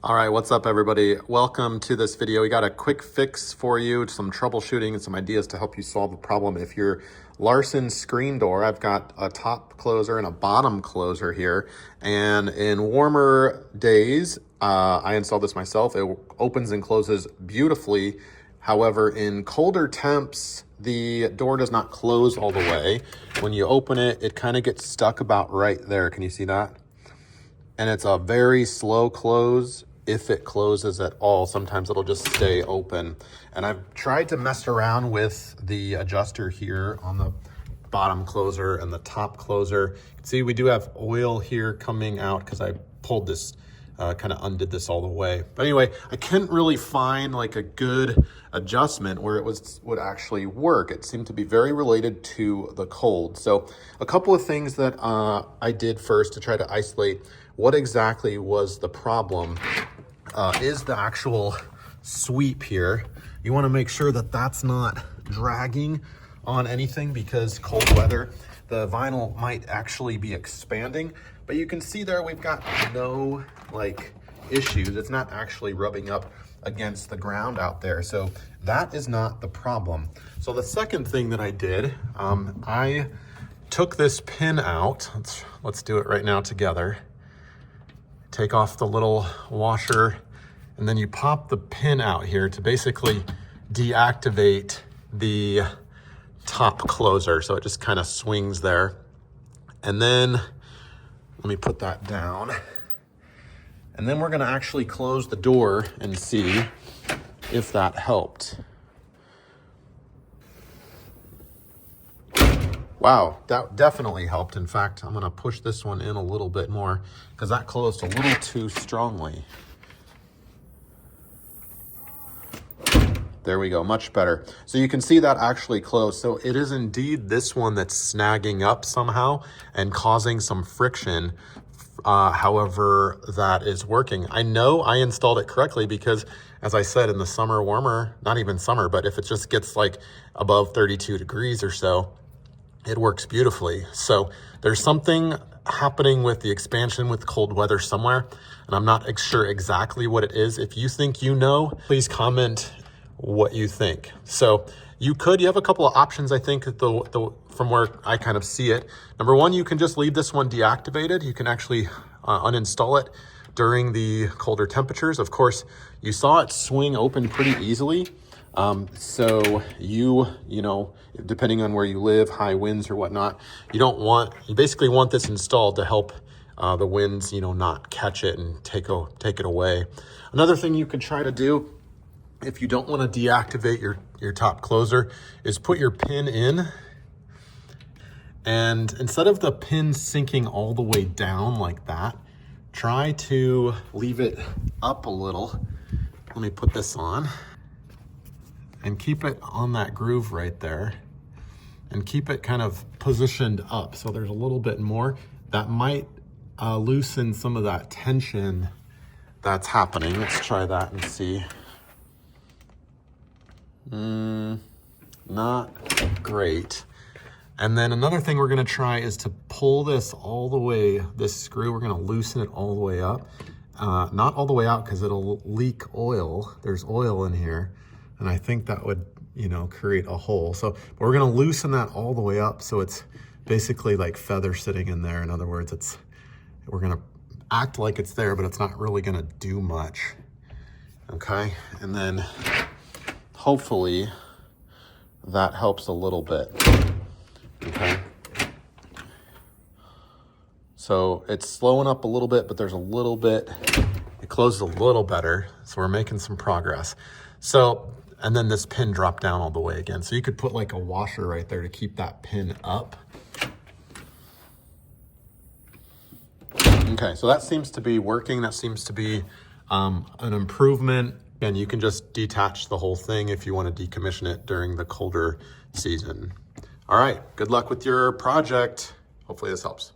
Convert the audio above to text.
All right, what's up everybody? Welcome to this video. We got a quick fix for you, some troubleshooting and some ideas to help you solve the problem. If your Larson screen door, I've got a top closer and a bottom closer here. And in warmer days, I installed this myself. It opens and closes beautifully. However, in colder temps, the door does not close all the way. When you open it, it kind of gets stuck about right there. Can you see that? And it's a very slow close, if it closes at all. Sometimes it'll just stay open. And I've tried to mess around with the adjuster here on the bottom closer and the top closer. You can see we do have oil here coming out because I pulled this, kind of undid this all the way. But anyway, I couldn't really find like a good adjustment where it would actually work. It seemed to be very related to the cold. So a couple of things that I did first to try to isolate what exactly was the problem is the actual sweep here. You want to make sure that that's not dragging on anything, because cold weather, the vinyl might actually be expanding. But you can see there we've got no like issues. It's not actually rubbing up against the ground out there. So that is not the problem. So the second thing that I did, I took this pin out. Let's do it right now together. Take off the little washer, and then you pop the pin out here to basically deactivate the top closer. So it just kind of swings there. And then let me put that down. And then we're gonna actually close the door and see if that helped. Wow, that definitely helped. In fact, I'm gonna push this one in a little bit more because that closed a little too strongly. There we go, much better. So you can see that actually closed. So it is indeed this one that's snagging up somehow and causing some friction. However, that is working. I know I installed it correctly because, as I said, in the summer warmer, not even summer, but if it just gets like above 32 degrees or so, it works beautifully. So there's something happening with the expansion with cold weather somewhere, and I'm not sure exactly what it is. If you think you know, please comment what you think. So you have a couple of options, I think, from where I kind of see it. Number one, you can just leave this one deactivated. You can actually uninstall it during the colder temperatures. Of course, you saw it swing open pretty easily. So you know, depending on where you live, high winds or whatnot, you basically want this installed to help the winds, not catch it and take it away. Another thing you can try to do, if you don't want to deactivate your top closer, is put your pin in, and instead of the pin sinking all the way down like that, try to leave it up a little. Let me put this on and keep it on that groove right there, and keep it kind of positioned up so there's a little bit more. That might loosen some of that tension that's happening. Let's try that and see. Not great. And then another thing we're gonna try is to pull this all the way, this screw, we're gonna loosen it all the way up. Not all the way out because it'll leak oil. There's oil in here, and I think that would, create a hole. So we're gonna loosen that all the way up so it's basically like feather sitting in there. In other words, we're gonna act like it's there, but it's not really gonna do much. Okay, and then hopefully that helps a little bit. Okay. So it's slowing up a little bit, but there's a little bit, it closes a little better. So we're making some progress. So, and then this pin dropped down all the way again. So you could put like a washer right there to keep that pin up. Okay, so that seems to be working. That seems to be an improvement. And you can just detach the whole thing if you want to decommission it during the colder season. All right, good luck with your project. Hopefully this helps.